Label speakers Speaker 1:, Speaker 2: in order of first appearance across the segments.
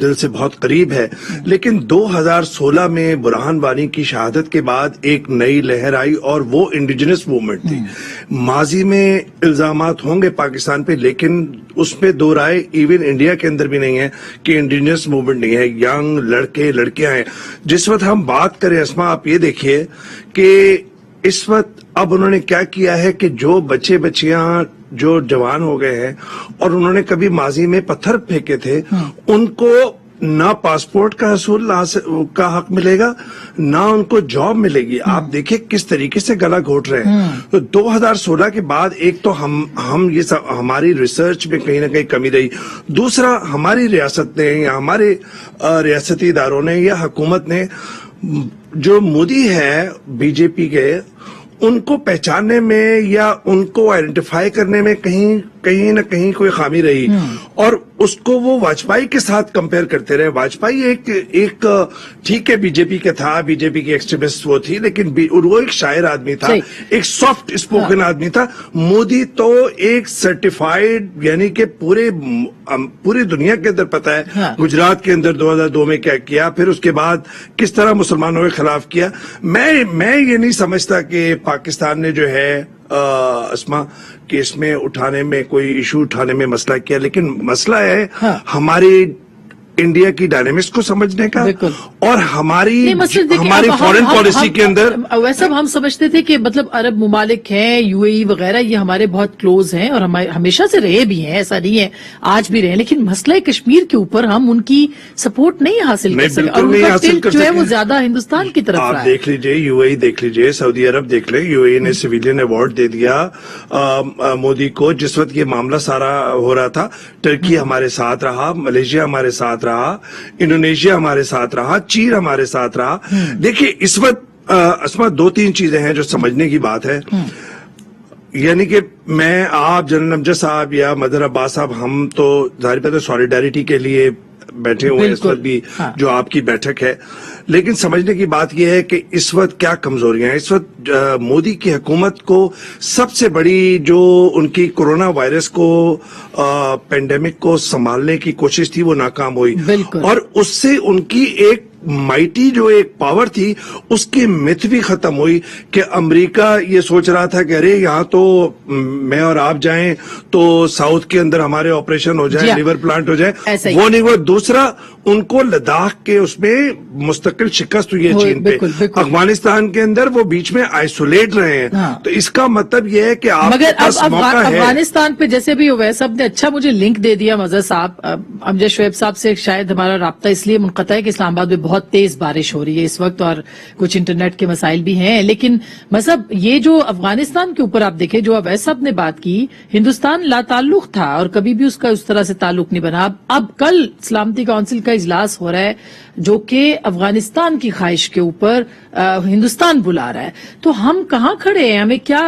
Speaker 1: دل سے بہت قریب ہے، لیکن 2016 میں برہان وانی کی شہادت کے بعد ایک نئی لہر آئی اور وہ انڈیجنس موومنٹ تھی. ماضی میں الزامات ہوں گے پاکستان پہ، لیکن اس پہ دو رائے ایون انڈیا کے اندر بھی نہیں ہے کہ انڈیجنس موومنٹ نہیں ہے. ینگ لڑکے لڑکیاں ہیں. جس وقت ہم بات کریں اسما، آپ یہ دیکھیے کہ اس وقت اب انہوں نے کیا کیا ہے کہ جو بچے بچیاں جو جوان ہو گئے ہیں اور انہوں نے کبھی ماضی میں پتھر پھینکے تھے، ان کو نہ پاسپورٹ کا حصول کا حق ملے گا، نہ ان کو جاب ملے گی. آپ دیکھیں کس طریقے سے گلا گھوٹ رہے ہیں. تو 2016 کے بعد ایک تو ہم یہ سب ہماری ریسرچ میں کہیں نہ کہیں کمی رہی، دوسرا ہماری ریاست نے یا ہمارے ریاستی اداروں نے یا حکومت نے، جو مودی ہے بی جے پی کے، ان کو پہچاننے میں یا ان کو آئیڈینٹیفائی کرنے میں کہیں نہ کہیں کوئی خامی رہی، اور اس کو وہ واجپئی کے ساتھ کمپیئر کرتے رہے. واجپئی ایک ٹھیک ہے بی جے پی کا تھا، بی جے پی کی ایکسٹریمسٹ وہ تھی، لیکن وہ ایک شاعر آدمی تھا، ایک سافٹ اسپوکن آدمی تھا. مودی تو ایک سرٹیفائیڈ، یعنی کہ پوری دنیا کے اندر پتا ہے گجرات کے اندر 2002 میں کیا کیا، پھر اس کے بعد کس طرح مسلمانوں کے خلاف کیا. میں یہ نہیں سمجھتا کہ پاکستان نے جو ہے اسما کہ اس میں اٹھانے میں کوئی ایشو اٹھانے میں مسئلہ کیا، لیکن مسئلہ ہے ہماری انڈیا کی ڈائنامکس کو سمجھنے کا اور ہماری فورن پالیسی کے اندر.
Speaker 2: ویسے ہم سمجھتے تھے کہ مطلب عرب ممالک ہیں، یو اے ای وغیرہ، یہ ہمارے بہت کلوز ہیں اور ہمیشہ سے رہے بھی ہیں، ایسا نہیں ہے آج بھی رہے، لیکن مسئلہ کشمیر کے اوپر ہم ان کی سپورٹ نہیں حاصل کر سکتے اور ان کا ٹلٹ جو ہے وہ زیادہ ہندوستان کی طرف رہا ہے.
Speaker 1: آپ دیکھ لیجئے یو اے ای دیکھ لیجئے، سعودی عرب دیکھ لیں، یو اے ای نے سویلین ایوارڈ دے دیا مودی کو جس وقت یہ معاملہ سارا ہو رہا تھا. ٹرکی ہمارے ساتھ رہا، ملیشیا ہمارے ساتھ رہا، انڈونیشیا ہمارے ساتھ رہا، چین ہمارے ساتھ رہا. دیکھیے اس وقت اسما 2-3 چیزیں ہیں جو سمجھنے کی بات ہے. یعنی کہ میں، آپ، جنرل امجد صاحب یا مدر عباس صاحب، ہم تو ظاہر بات ہے سولیڈیرٹی کے لیے بیٹھے ہوئے ہیں اس وقت بھی جو آپ کی بیٹھک ہے، لیکن سمجھنے کی بات یہ ہے کہ اس وقت کیا کمزوریاں ہیں. اس وقت مودی کی حکومت کو سب سے بڑی جو ان کی کورونا وائرس کو پینڈیمک کو سنبھالنے کی کوشش تھی وہ ناکام ہوئی، اور اس سے ان کی ایک مائٹی جو ایک پاور تھی اس کی مت بھی ختم ہوئی کہ امریکہ یہ سوچ رہا تھا کہ ارے یہاں تو میں اور آپ جائیں تو ساؤتھ کے اندر ہمارے آپریشن ہو جائے، لیور پلانٹ ہو جائے، وہ نہیں ہوا. دوسرا ان کو لداخ کے اس میں مستقل شکست ہوئی ہے چین پہ. افغانستان کے اندر وہ بیچ میں آئسولیٹ رہے ہیں. تو اس کا مطلب یہ ہے کہ آپ کے پاس موقع ہے.
Speaker 2: افغانستان پہ جیسے بھی اویس صاحب نے اچھا مجھے لنک دے دیا مظہر صاحب، امجد شعیب صاحب سے شاید ہمارا رابطہ اس لیے منقطع ہے کہ اسلام آباد میں بہت تیز بارش ہو رہی ہے اس وقت اور کچھ انٹرنیٹ کے مسائل بھی ہیں، لیکن مطلب یہ جو افغانستان کے اوپر آپ دیکھیں جو اویس صاحب نے بات کی، ہندوستان لا تعلق تھا اور کبھی بھی اس کا اس طرح سے تعلق نہیں بنا. اب کل سلامتی کونسل کا اجلاس ہو رہا ہے جو کہ افغانستان کی خواہش کے اوپر ہندوستان بلا رہا ہے. تو ہم کہاں کھڑے ہیں؟ ہمیں کیا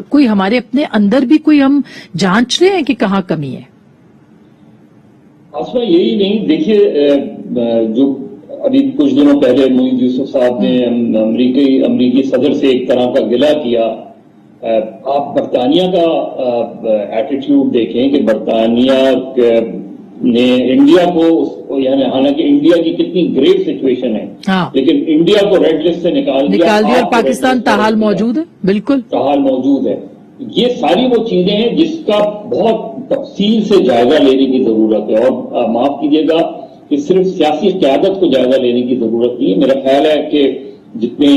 Speaker 2: کوئی ہمارے اپنے اندر بھی کوئی ہم جانچ رہے ہیں کہ کہاں کمی ہے؟
Speaker 3: آسما یہی نہیں، دیکھیے جو ابھی کچھ دنوں پہلے معید یوسف صاحب نے امریکی صدر سے ایک طرح کا گلہ کیا. آپ برطانیہ کا ایٹیٹیوڈ دیکھیں کہ برطانیہ نے انڈیا کو، یعنی حالانکہ انڈیا کی کتنی گریو سچویشن ہے لیکن انڈیا کو ریڈ لسٹ سے نکال دیا
Speaker 2: اور پاکستان تاحال موجود ہے. بالکل تاحال
Speaker 3: موجود ہے. یہ ساری وہ چیزیں ہیں جس کا بہت تفصیل سے جائزہ لینے کی ضرورت ہے، اور معاف کیجیے گا کہ صرف سیاسی قیادت کو جائزہ لینے کی ضرورت نہیں ہے. میرا خیال ہے کہ جتنے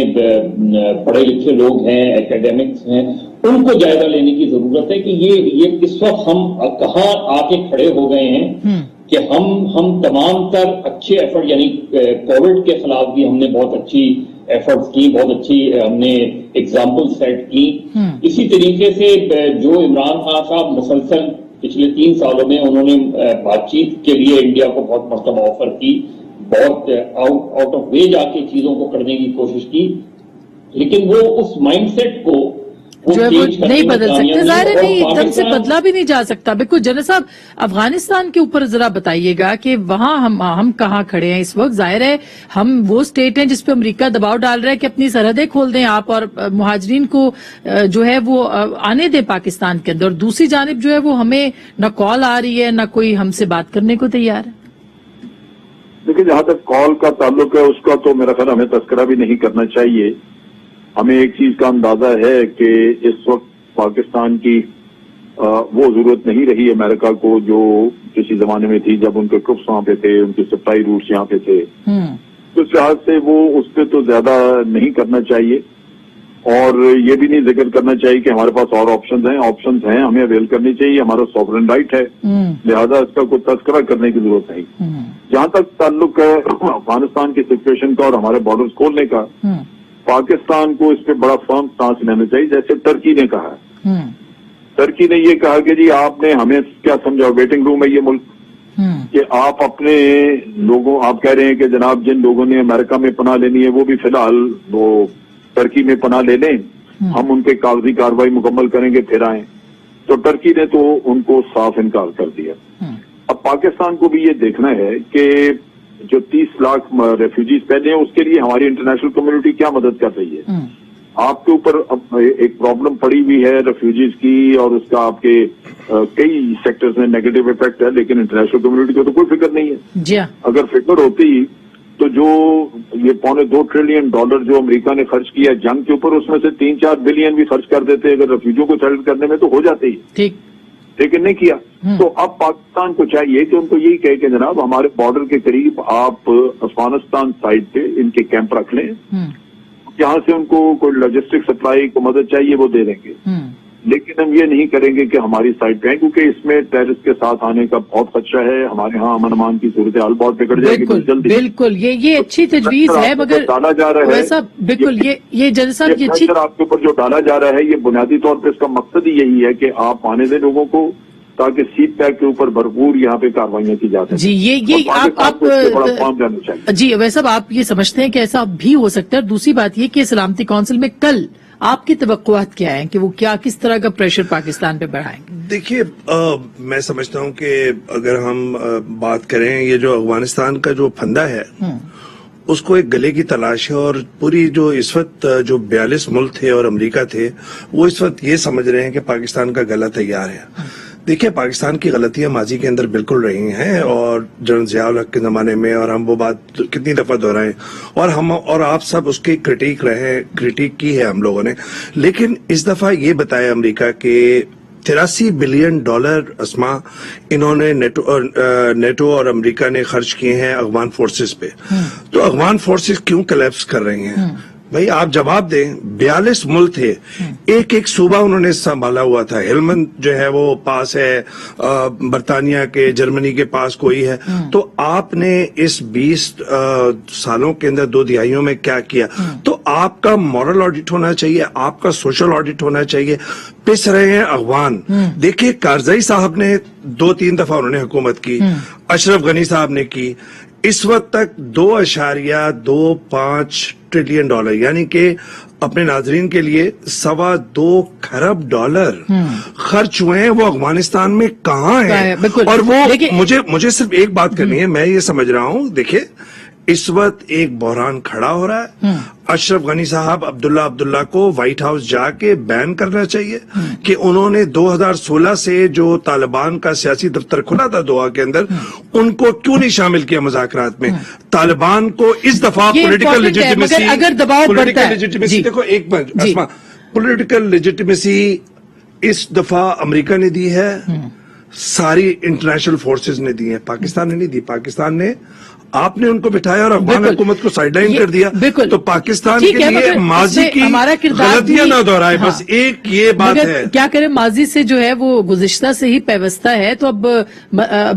Speaker 3: پڑھے لکھے لوگ ہیں، اکیڈمکس ہیں، ان کو جائزہ لینے کی ضرورت ہے کہ یہ اس وقت ہم کہاں آ کے کھڑے ہو گئے ہیں کہ ہم تمام تر اچھے ایفرٹ، یعنی کووڈ کے خلاف بھی ہم نے بہت اچھی ایفرٹس کی، بہت اچھی ہم نے ایگزامپل سیٹ کی. اسی طریقے سے جو عمران خان صاحب مسلسل پچھلے 3 سالوں میں انہوں نے بات چیت کے لیے انڈیا کو بہت مرتبہ آفر کی، بہت آؤٹ آف وے جا کے چیزوں کو کرنے کی کوشش کی، لیکن وہ اس مائنڈ سیٹ کو
Speaker 2: جو ہے وہ
Speaker 3: change کرنے
Speaker 2: نہیں
Speaker 3: میں
Speaker 2: بدل
Speaker 3: کامیاب
Speaker 2: سکتے. ظاہر ہے
Speaker 3: اور
Speaker 2: نہیں ایک دم سے
Speaker 3: پاکستان-
Speaker 2: بدلا بھی نہیں جا سکتا. بالکل جنرل صاحب افغانستان کے اوپر ذرا بتائیے گا کہ وہاں ہم کہاں کھڑے ہیں اس وقت. ظاہر ہے ہم وہ اسٹیٹ ہیں جس پہ امریکہ دباؤ ڈال رہا ہے کہ اپنی سرحدیں کھول دیں آپ اور مہاجرین کو جو ہے وہ آنے دیں پاکستان کے اندر. دوسری جانب جو ہے وہ ہمیں نہ کال آ رہی ہے نہ کوئی ہم سے بات کرنے کو تیار ہے.
Speaker 4: دیکھیں جہاں تک کال کا تعلق ہے اس کا تو میرا خیال ہمیں تذکرہ بھی نہیں کرنا چاہیے. ہمیں ایک چیز کا اندازہ ہے کہ اس وقت پاکستان کی وہ ضرورت نہیں رہی امریکہ کو جو کسی زمانے میں تھی جب ان کے ٹرپس وہاں پہ تھے, ان کے سپلائی روٹس یہاں پہ تھے. تو اس لحاظ سے وہ اس پہ تو زیادہ نہیں کرنا چاہیے اور یہ بھی نہیں ذکر کرنا چاہیے کہ ہمارے پاس اور آپشنز ہیں ہمیں اویل کرنی چاہیے, ہمارا سوورن رائٹ ہے, لہذا اس کا کوئی تذکرہ کرنے کی ضرورت نہیں. جہاں تک تعلق ہے افغانستان کی سچویشن کا اور ہمارے بارڈرز کھولنے کا, پاکستان کو اس پہ بڑا فرم سانس لینا چاہیے جیسے ترکی نے کہا ہے. ترکی نے یہ کہا کہ جی آپ نے ہمیں کیا سمجھا, ویٹنگ روم ہے یہ ملک, کہ آپ اپنے لوگوں, آپ کہہ رہے ہیں کہ جناب جن لوگوں نے امریکہ میں پناہ لینی ہے وہ بھی فی الحال وہ ترکی میں پناہ لے لیں, ہم ان کے کاغذی کارروائی مکمل کریں گے پھر آئیں. تو ٹرکی نے تو ان کو صاف انکار کر دیا. اب پاکستان کو بھی یہ دیکھنا ہے کہ جو 30 لاکھ ریفیوجیز پہلے ہیں اس کے لیے ہماری انٹرنیشنل کمیونٹی کیا مدد کر رہی ہے. آپ کے اوپر ایک پرابلم پڑی ہوئی ہے ریفیوجیز کی اور اس کا آپ کے کئی سیکٹرز میں نیگیٹو افیکٹ ہے, لیکن انٹرنیشنل کمیونٹی کو تو کوئی فکر نہیں ہے.
Speaker 2: جی
Speaker 4: اگر فکر ہوتی تو جو یہ $2.25 ٹریلین جو امریکہ نے خرچ کیا جنگ کے اوپر, اس میں سے 3-4 بلین بھی خرچ کر دیتے اگر ریفیوجیوں کو سیٹل کرنے میں تو ہو جاتے ہی,
Speaker 2: ٹھیک,
Speaker 4: لیکن نہیں کیا. تو اب پاکستان کو چاہیے کہ ان کو یہی کہے کہ جناب ہمارے بارڈر کے قریب آپ افغانستان سائڈ پہ ان کے کیمپ رکھ لیں, جہاں سے ان کو کوئی لاجسٹک سپلائی کو مدد چاہیے وہ دے دیں گے, لیکن ہم یہ نہیں کریں گے کہ ہماری سائڈ پہ ہیں کیونکہ اس میں ٹیررسٹ کے ساتھ آنے کا بہت خدشہ ہے. ہمارے ہاں امن امان کی صورتحال بہت بگڑ جائے گی جلدی.
Speaker 2: بالکل یہ اچھی تجویز ہے, مگر
Speaker 4: ڈالا جا رہا ہے
Speaker 2: بالکل یہ جنرل صاحب یہ اچھی
Speaker 4: آپ کے اوپر جو ڈالا جا رہا ہے یہ بنیادی طور پہ اس کا مقصد ہی یہی ہے کہ آپ آنے دیں لوگوں کو تاکہ سیٹ پیک کے اوپر بھرپور یہاں پہ کاروائیاں کی جا سکیں.
Speaker 2: جی یہ آپ
Speaker 4: بڑا فارم جانا چاہیے.
Speaker 2: جی ویسا آپ یہ سمجھتے ہیں کہ ایسا بھی ہو سکتا ہے. دوسری بات یہ کہ سلامتی کونسل میں کل آپ کی توقعات کیا ہیں کہ وہ کس طرح کا پریشر پاکستان پہ بڑھائیں گے؟
Speaker 1: دیکھیے میں سمجھتا ہوں کہ اگر ہم بات کریں یہ جو افغانستان کا جو پھندا ہے اس کو ایک گلے کی تلاش ہے, اور پوری جو اس وقت جو 42 ملک تھے اور امریکہ تھے وہ اس وقت یہ سمجھ رہے ہیں کہ پاکستان کا گلا تیار ہے. دیکھیں پاکستان کی غلطیاں ماضی کے اندر بالکل رہی ہیں اور جنرل ضیاء الحق کے زمانے میں, اور ہم وہ بات کتنی دفعہ دہرائیں اور ہم اور آپ سب اس کی کریٹیک کی ہے ہم لوگوں نے. لیکن اس دفعہ یہ بتایا امریکہ کہ $83 بلین اسما انہوں نے نیٹو اور امریکہ نے خرچ کیے ہیں افغان فورسز پہ. تو افغان فورسز کیوں کلیپس کر رہے ہیں بھائی آپ جواب دیں. 42 ملک تھے, ایک صوبہ انہوں نے سنبھالا ہوا تھا. ہیلمند جو ہے وہ پاس ہے برطانیہ کے, جرمنی کے پاس کوئی ہے. تو آپ نے اس 20 سالوں کے اندر 2 دہائیوں میں کیا کیا؟ تو آپ کا مورل آڈٹ ہونا چاہیے, آپ کا سوشل آڈٹ ہونا چاہیے. پس رہے ہیں افغان. دیکھیے کارزئی صاحب نے 2-3 دفعہ انہوں نے حکومت کی, اشرف غنی صاحب نے کی. اس وقت تک $2.25 ٹریلین یعنی کہ اپنے ناظرین کے لیے $2.25 کھرب خرچ ہوئے ہیں. وہ افغانستان میں کہاں ہیں؟ اور وہ مجھے صرف ایک بات کرنی ہے, میں یہ سمجھ رہا ہوں دیکھیں اس وقت ایک بحران کھڑا ہو رہا ہے. اشرف غنی صاحب عبداللہ کو وائٹ ہاؤس جا کے بین کرنا چاہیے کہ انہوں نے 2016 سے جو طالبان کا سیاسی دفتر کھلا تھا دوحہ کے اندر ان کو کیوں نہیں شامل کیا مذاکرات میں. طالبان کو اس دفعہ پولیٹیکل لیجیٹیمیسی دیکھو ایک منٹ پولیٹیکل لیجیٹیمیسی اس دفعہ امریکہ نے دی ہے, ساری انٹرنیشنل فورسز نے دی ہے, پاکستان نے نہیں دی. پاکستان نے آپ نے ان کو بٹھایا اور افغان حکومت کو سائیڈ لائن کر دیا. تو پاکستان کے لیے ماضی کی غلطیاں نہ دہرائے, بس ایک یہ بات ہے.
Speaker 2: کیا کریں, ماضی سے جو ہے وہ گزشتہ سے ہی پیوستہ ہے. تو اب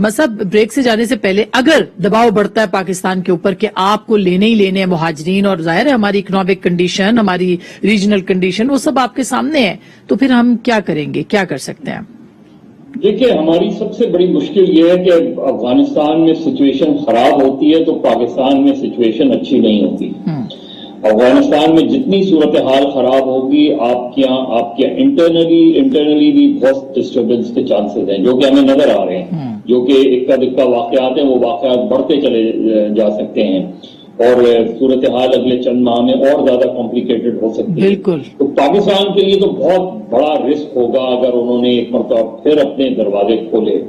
Speaker 2: مصعب بریک سے جانے سے پہلے اگر دباؤ بڑھتا ہے پاکستان کے اوپر کہ آپ کو لینے ہی لینے ہیں مہاجرین, اور ظاہر ہے ہماری اکنامک کنڈیشن, ہماری ریجنل کنڈیشن وہ سب آپ کے سامنے ہے, تو پھر ہم کیا کریں گے, کیا کر سکتے ہیں؟
Speaker 3: دیکھیے ہماری سب سے بڑی مشکل یہ ہے کہ افغانستان میں سچویشن خراب ہوتی ہے تو پاکستان میں سچویشن اچھی نہیں ہوتی. افغانستان میں جتنی صورتحال خراب ہوگی آپ کے یہاں انٹرنلی بھی بہت ڈسٹربنس کے چانسز ہیں، جو کہ ہمیں نظر آ رہے ہیں، جو کہ اکا دکا واقعات ہیں، وہ واقعات بڑھتے چلے جا سکتے ہیں اور صورتحال اگلے چند ماہ میں اور زیادہ کمپلیکیٹڈ ہو سکتی ہے۔
Speaker 2: بالکل۔
Speaker 3: تو پاکستان کے لیے تو بہت بڑا رسک ہوگا اگر انہوں نے ایک مرتبہ پھر اپنے دروازے کھولے،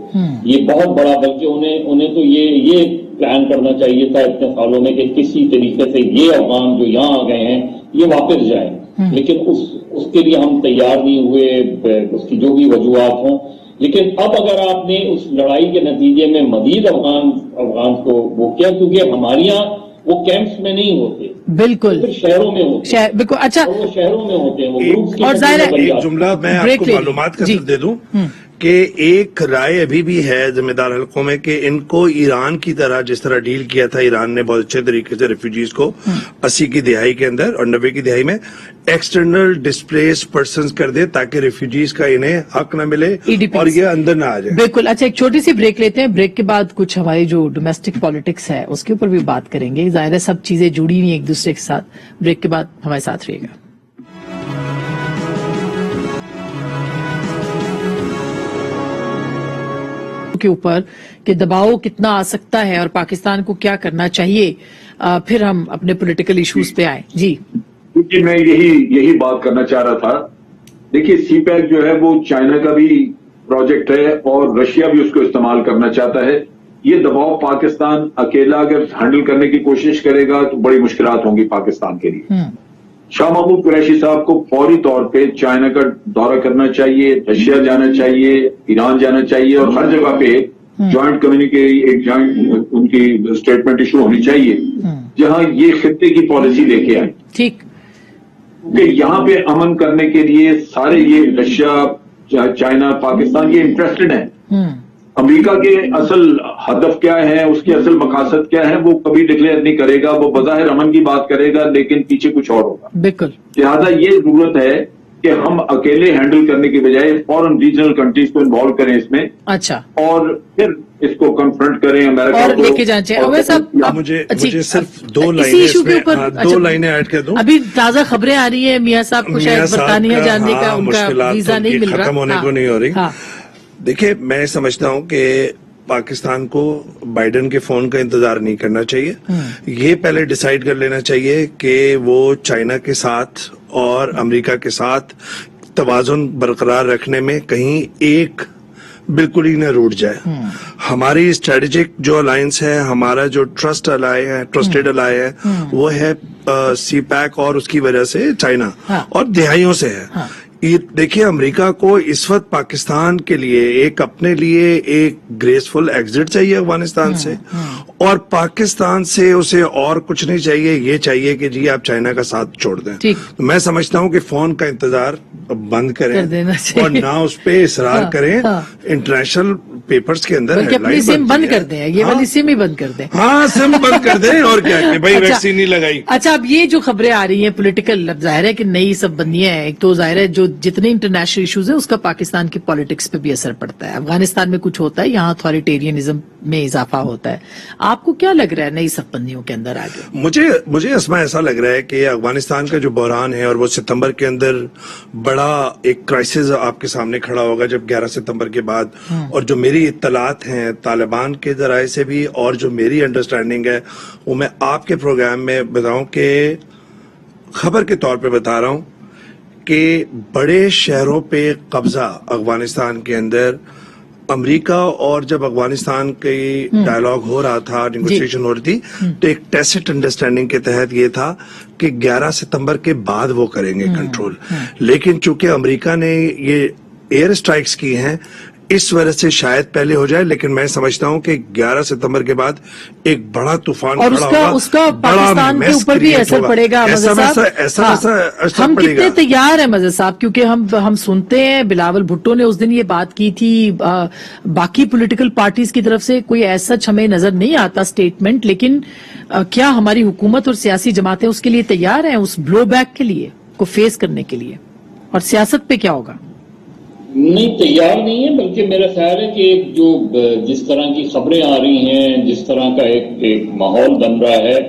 Speaker 3: یہ بہت بڑا، بلکہ انہیں تو یہ پلان کرنا چاہیے تھا اتنے سالوں میں کہ کسی طریقے سے یہ افغان جو یہاں آ گئے ہیں یہ واپس جائیں، لیکن اس کے لیے ہم تیار نہیں ہوئے، اس کی جو بھی وجوہات ہوں۔ لیکن اب اگر آپ نے اس لڑائی کے نتیجے میں مزید افغان کو وہ کیا، کیونکہ ہمارے یہاں وہ کیمپس میں نہیں ہوتے،
Speaker 2: بالکل
Speaker 3: پھر شہروں میں ہوتے ہیں،
Speaker 2: بالکل۔ اچھا،
Speaker 3: اور وہ شہروں میں ہوتے ہیں، وہ گروپس کی
Speaker 2: اور ظاہر ہے
Speaker 3: شکل میں بن
Speaker 1: ایک
Speaker 3: جاتے ہیں۔
Speaker 1: جملہ میں آپ کو معلومات کا دے دوں کہ ایک رائے ابھی بھی ہے ذمہ دار حلقوں میں کہ ان کو ایران کی طرح، جس طرح ڈیل کیا تھا ایران نے بہت اچھے طریقے سے ریفیوجیز کو 80 کی دہائی کے اندر اور 90 کی دہائی میں ایکسٹرنل ڈسپلیس پرسنز کر دے تاکہ ریفیوجیز کا انہیں حق نہ ملے اور یہ اندر نہ آ جائے۔
Speaker 2: بالکل۔ اچھا، ایک چھوٹی سی بریک لیتے ہیں، بریک کے بعد کچھ ہماری جو ڈومیسٹک پالیٹکس ہے اس کے اوپر بھی بات کریں گے، ظاہر ہے سب چیزیں جڑی ہوئی ہیں ایک دوسرے کے ساتھ۔ بریک کے بعد ہمارے ساتھ رہیے گا۔ کے اوپر کہ دباؤ کتنا آ سکتا ہے اور پاکستان کو کیا کرنا چاہیے، پھر ہم اپنے پولیٹیکل ایشوز پہ آئیں۔ جی
Speaker 4: کیونکہ میں یہی بات کرنا چاہ رہا تھا۔ دیکھیے سی پیک جو ہے وہ چائنا کا بھی پروجیکٹ ہے اور رشیا بھی اس کو استعمال کرنا چاہتا ہے۔ یہ دباؤ پاکستان اکیلا اگر ہینڈل کرنے کی کوشش کرے گا تو بڑی مشکلات ہوں گی پاکستان کے لیے۔ شاہ محمود قریشی صاحب کو فوری طور پہ چائنا کا دورہ کرنا چاہیے، رشیا جانا چاہیے، ایران جانا چاہیے اور ہر جگہ پہ جوائنٹ کمیونیکے ایک جوائنٹ ان کی اسٹیٹمنٹ ایشو ہونی چاہیے جہاں یہ خطے کی پالیسی لے کے آئے،
Speaker 2: ٹھیک،
Speaker 4: کہ یہاں پہ امن کرنے کے لیے سارے یہ رشیا، چائنا، پاکستان یہ انٹرسٹڈ ہیں۔ امریکہ کے اصل ہدف کیا ہے، اس کے اصل مقاصد کیا ہے، وہ کبھی ڈکلیئر نہیں کرے گا، وہ بظاہر امن کی بات کرے گا لیکن پیچھے کچھ اور ہوگا۔
Speaker 2: بالکل۔
Speaker 4: لہٰذا یہ ضرورت ہے کہ ہم اکیلے ہینڈل کرنے کے بجائے فوراً ریجنل کنٹریز کو انوالو کریں اس میں،
Speaker 2: اچھا،
Speaker 4: اور پھر اس کو کنفرنٹ کریں امریکہ
Speaker 2: اور
Speaker 4: کو
Speaker 2: لے کے جانا چاہیے۔ اویس صاحب،
Speaker 1: مجھے صرف دو لائنیں ایڈ کر دوں۔
Speaker 2: ابھی تازہ خبریں آ رہی ہیں میاں صاحب کو شاید برطانیہ جانے کا ان کا ویزا نہیں مل رہا،
Speaker 1: ختم ہونے کو نہیں ہو رہی۔ دیکھیں، میں سمجھتا ہوں کہ پاکستان کو بائیڈن کے فون کا انتظار نہیں کرنا چاہیے، یہ پہلے ڈیسائیڈ کر لینا چاہیے کہ وہ چائنا کے ساتھ اور امریکہ کے ساتھ توازن برقرار رکھنے میں کہیں ایک بالکل ہی نہ روٹ جائے۔ ہماری اسٹریٹجک جو الائنس ہے، ہمارا جو ٹرسٹڈ الائی ہے وہ ہے سی پیک اور اس کی وجہ سے چائنا اور دہائیوں سے ہے۔ دیکھیے، امریکہ کو اس وقت پاکستان کے لیے اپنے لیے ایک گریسفل ایگزٹ چاہیے افغانستان سے، اور پاکستان سے اسے اور کچھ نہیں چاہیے، یہ چاہیے کہ جی آپ چائنا کا ساتھ چھوڑ دیں۔ تو میں سمجھتا ہوں کہ فون کا انتظار بند کریں اور نہ اس پہ اصرار کریں، انٹرنیشنل پیپرز کے اندر
Speaker 2: اپنی سم بند کر دیں، یہ والی سم ہی بند کر دیں۔
Speaker 1: ہاں، سم بند کر دیں، اور کیا کہ بھائی ویکسین نہیں لگائی۔
Speaker 2: اچھا، اب یہ جو خبریں آ رہی ہیں پولیٹیکل، ظاہر ہے کہ نئی سب بندیاں ہیں، ایک تو ظاہر ہے جو جتنے انٹرنیشنل ایشوز ہیں اس کا پاکستان کی پالیٹکس پہ بھی اثر پڑتا ہے، افغانستان میں کچھ ہوتا ہے، یہاں اتھارٹیرینزم میں اضافہ ہوتا ہے۔ آپ کو کیا لگ رہا ہے نئی سب بندیوں کے اندر آگے؟
Speaker 1: مجھے اسما ایسا لگ رہا ہے کہ افغانستان کا جو بحران ہے اور وہ ستمبر کے اندر بڑا ایک کرائسس آپ کے سامنے کھڑا ہوگا جب 11 ستمبر کے بعد، اور جو میری اطلاعات ہیں طالبان کے ذرائع سے بھی اور جو میری انڈرسٹینڈنگ ہے وہ میں آپ کے پروگرام میں بتاؤں کہ خبر کے طور پہ بتا رہا ہوں کہ بڑے شہروں پہ قبضہ افغانستان کے اندر امریکہ، اور جب افغانستان کی ڈائلاگ ہو رہا تھا، نیگوشیشن ہو رہی تھی، تو ایک ٹیسٹ انڈرسٹینڈنگ کے تحت یہ تھا کہ 11 ستمبر کے بعد وہ کریں گے کنٹرول، لیکن چونکہ امریکہ نے یہ ایئر اسٹرائکس کی ہیں اس وجہ سے شاید پہلے ہو جائے، لیکن میں سمجھتا ہوں کہ 11 ستمبر کے بعد ایک بڑا طوفان کھڑا ہوگا،
Speaker 2: اور اس کا پاکستان کے اوپر بھی اثر پڑے گا۔ ہم کتنے تیار ہیں مزہ صاحب، کیونکہ ہم سنتے ہیں بلاول بھٹو نے اس دن یہ بات کی تھی، باقی پولیٹیکل پارٹیز کی طرف سے کوئی ایسا ہمیں نظر نہیں آتا اسٹیٹمنٹ، لیکن کیا ہماری حکومت اور سیاسی جماعتیں اس کے لیے تیار ہیں، اس بلو بیک کے لیے کو فیس کرنے کے لیے، اور سیاست پہ کیا ہوگا؟
Speaker 3: نہیں، تیار نہیں ہے، بلکہ میرا خیال ہے کہ جو جس طرح کی خبریں آ رہی ہیں، جس طرح کا ایک ماحول بن رہا ہے،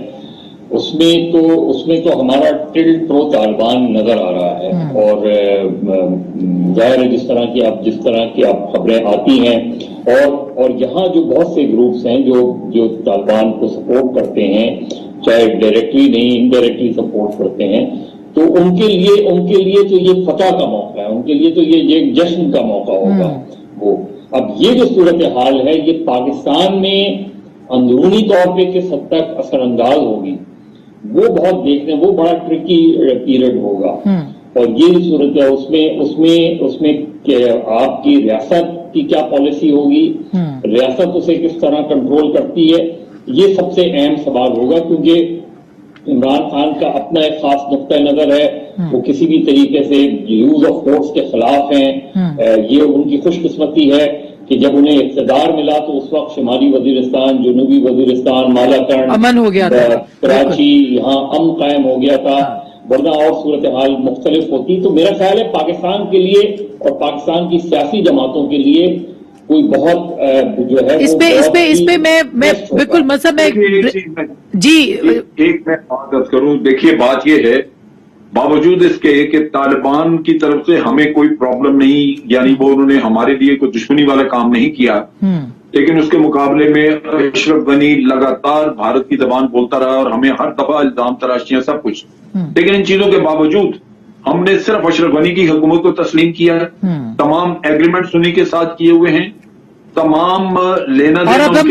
Speaker 3: اس میں تو ہمارا ٹلٹ پرو طالبان نظر آ رہا ہے، اور ظاہر ہے جس طرح کی آپ خبریں آتی ہیں، اور یہاں جو بہت سے گروپس ہیں جو طالبان کو سپورٹ کرتے ہیں، چاہے ڈائریکٹلی نہیں انڈائریکٹلی سپورٹ کرتے ہیں، تو ان کے لیے تو یہ فتح کا موقع ہے، ان کے لیے تو یہ جشن کا موقع ہوگا وہ۔ اب یہ جو صورتحال ہے یہ پاکستان میں اندرونی طور پہ کس حد تک اثر انداز ہوگی وہ بہت دیکھنے، وہ بڑا ٹرکی پیریڈ ہوگا، اور یہ صورت ہے اس میں کہ آپ کی ریاست کی کیا پالیسی ہوگی، ریاست اسے کس طرح کنٹرول کرتی ہے، یہ سب سے اہم سوال ہوگا، کیونکہ عمران خان کا اپنا ایک خاص نقطہ نظر ہے، وہ کسی بھی طریقے سے یوز آف فورس کے خلاف ہیں، یہ ان کی خوش قسمتی ہے کہ جب انہیں اقتدار ملا تو اس وقت شمالی وزیرستان، جنوبی وزیرستان، مالاکنڈ،
Speaker 2: امن ہو گیا تھا،
Speaker 3: کراچی، یہاں امن قائم ہو گیا تھا، ورنہ اور صورتحال مختلف ہوتی۔ تو میرا خیال ہے پاکستان کے لیے اور پاکستان کی سیاسی جماعتوں کے لیے کوئی بہت جو ہے
Speaker 2: اس پہ میں بالکل مطلب جی
Speaker 4: ایک میں بات کروں، دیکھیے بات یہ ہے باوجود اس کے کہ طالبان کی طرف سے ہمیں کوئی پرابلم نہیں، یعنی وہ انہوں نے ہمارے لیے کوئی دشمنی والا کام نہیں کیا، لیکن اس کے مقابلے میں اشرف غنی لگاتار بھارت کی زبان بولتا رہا اور ہمیں ہر دفعہ الزام تراشیاں سب کچھ، لیکن ان چیزوں کے باوجود ہم نے صرف اشرف غنی کی حکومت کو تسلیم کیا ہے، تمام ایگریمنٹ انہی کے ساتھ کیے ہوئے ہیں، تمام لینا
Speaker 2: اور اب ہم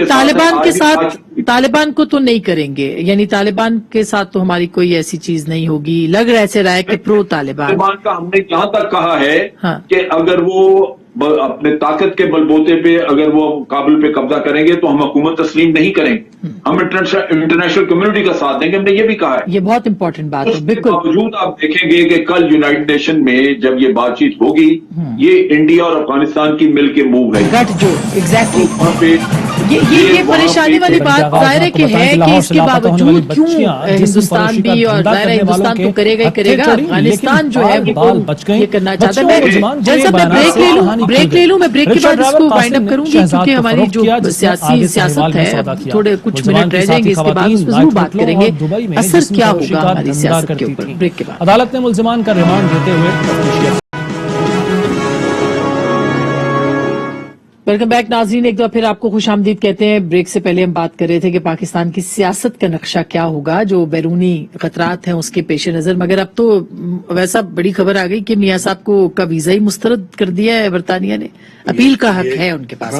Speaker 2: طالبان کو تو نہیں کریں گے، یعنی طالبان کے ساتھ تو ہماری کوئی ایسی چیز نہیں ہوگی، لگ رہا ایسے رہا ہے کہ پرو طالبان
Speaker 4: کا ہم نے یہاں تک کہا ہے کہ اگر وہ اپنے طاقت کے بل بوتے پہ اگر وہ کابل پہ قبضہ کریں گے تو ہم حکومت تسلیم نہیں کریں گے، ہم انٹرنیشنل کمیونٹی کا ساتھ دیں گے، ہم نے یہ بھی کہا ہے۔
Speaker 2: یہ بہت امپورٹنٹ بات ہے،
Speaker 4: اس کے
Speaker 2: بالکل۔
Speaker 4: باوجود آپ دیکھیں گے کہ کل یونائٹڈ نیشن میں جب یہ بات چیت ہوگی، یہ انڈیا اور افغانستان کی مل کے موو ہے،
Speaker 2: گٹھ جوڑ، ایگزیکٹلی یہ پریشانی والی بات ظاہر ہے کہ اس کے باوجود کیوں ہندوستان بھی، اور ظاہر ہے ہندوستان تو کرے گا افغانستان جو ہے وہ یہ کرنا چاہتا ہے۔ میں جیسا میں بریک لے لوں، میں بریک کے بعد اس کو وائنڈ اپ کروں گی، کیونکہ ہماری جو سیاست ہے تھوڑے کچھ منٹ رہ جائیں گے، اس کے بعد اس پر ضرور بات کریں گے اثر کیا ہوگا ہماری سیاست کے اوپر۔ بریک کے بعد
Speaker 5: عدالت نے ملزمان کا ریمانڈ دیتے ہوئے
Speaker 2: ویلکم بیک ناظرین، ایک دفعہ پھر آپ کو خوش آمدید کہتے ہیں۔ بریک سے پہلے ہم بات کر رہے تھے کہ پاکستان کی سیاست کا نقشہ کیا ہوگا، جو بیرونی خطرات ہیں اس کے پیش نظر، مگر اب تو ویسا بڑی خبر آ گئی کہ میاں صاحب کا ویزا ہی مسترد کر دیا ہے برطانیہ نے۔ اپیل کا حق ہے ان کے پاس،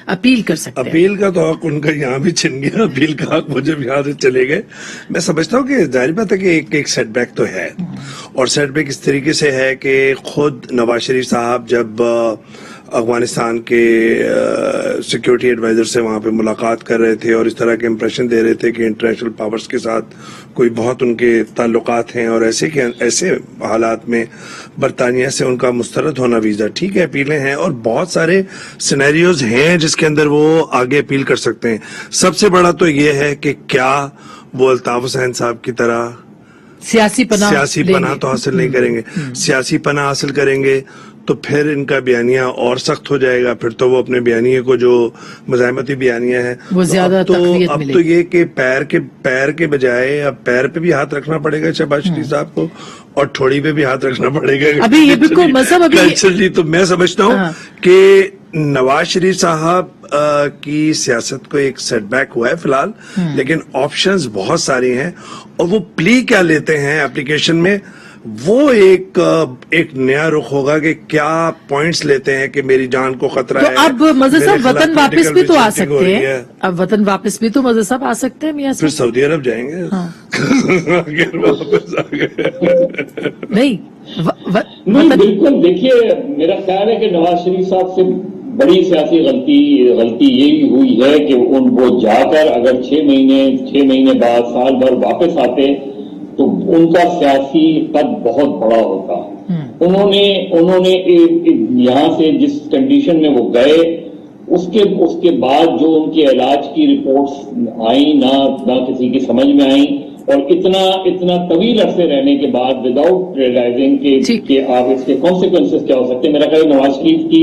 Speaker 2: اپیل کر سکتے ہیں۔
Speaker 1: اپیل کا تو حق ان کا یہاں بھی چھن گیا، اپیل کا حق وہ جب یہاں سے چلے گئے۔ میں سمجھتا ہوں کہ ظاہر بات ہے کہ ایک سیٹ بیک تو ہے، اور سیٹ بیک اس طریقے سے ہے کہ خود نواز شریف صاحب جب افغانستان کے سیکیورٹی ایڈوائزر سے وہاں پہ ملاقات کر رہے تھے اور اس طرح کے امپریشن دے رہے تھے کہ انٹرنیشنل پاورز کے ساتھ کوئی بہت ان کے تعلقات ہیں، اور ایسے حالات میں برطانیہ سے ان کا مسترد ہونا ویزا، ٹھیک ہے اپیلیں ہیں اور بہت سارے سینیریوز ہیں جس کے اندر وہ آگے اپیل کر سکتے ہیں۔ سب سے بڑا تو یہ ہے کہ کیا وہ الطاف حسین صاحب کی طرح سیاسی پناہ تو حاصل نہیں کریں گے۔ سیاسی پناہ حاصل کریں گے تو پھر ان کا بیانیہ اور سخت ہو جائے گا، پھر تو وہ اپنے بیانیے کو جو مزاحمتی بیانیہ ہے
Speaker 2: وہ زیادہ تقویت
Speaker 1: اب
Speaker 2: ملے
Speaker 1: تو یہ کہ پیر کے بجائے اب پیر پہ بھی ہاتھ رکھنا پڑے گا شہباز شریف صاحب کو، اور ٹھوڑی پہ بھی ہاتھ رکھنا پڑے گا
Speaker 2: ابھی یہ بالکل مذہب
Speaker 1: ابھی تو میں سمجھتا ہوں کہ نواز شریف صاحب کی سیاست کو ایک سیٹ بیک ہوا ہے فی الحال، لیکن آپشنز بہت ساری ہیں، اور وہ پلی کیا لیتے ہیں اپلیکیشن میں، وہ ایک نیا رخ ہوگا کہ کیا پوائنٹس لیتے ہیں کہ میری جان کو خطرہ ہے۔
Speaker 2: تو اب مزہ صاحب وطن واپس بھی تو آ سکتے ہیں، اب وطن واپس بھی تو مزہ صاحب آ سکتے ہیں میاں صاحب،
Speaker 1: پھر سعودی عرب جائیں گے اگر واپس آ گئے۔
Speaker 3: نہیں بالکل، دیکھیے میرا خیال ہے کہ نواز شریف صاحب سے بڑی سیاسی غلطی یہی ہوئی ہے کہ وہ جا کر اگر 6 مہینے بعد سال بھر واپس آتے تو ان کا سیاسی قد بہت بڑا ہوتا۔ انہوں نے یہاں سے جس کنڈیشن میں وہ گئے اس کے بعد جو ان کے علاج کی رپورٹس آئیں نہ کسی کی سمجھ میں آئیں، اور اتنا طویل عرصے رہنے کے بعد وداؤٹ ریئلائزنگ کہ آپ اس کے کانسیکوینسز کیا ہو سکتے ہیں، میرا خیال نواز شریف کی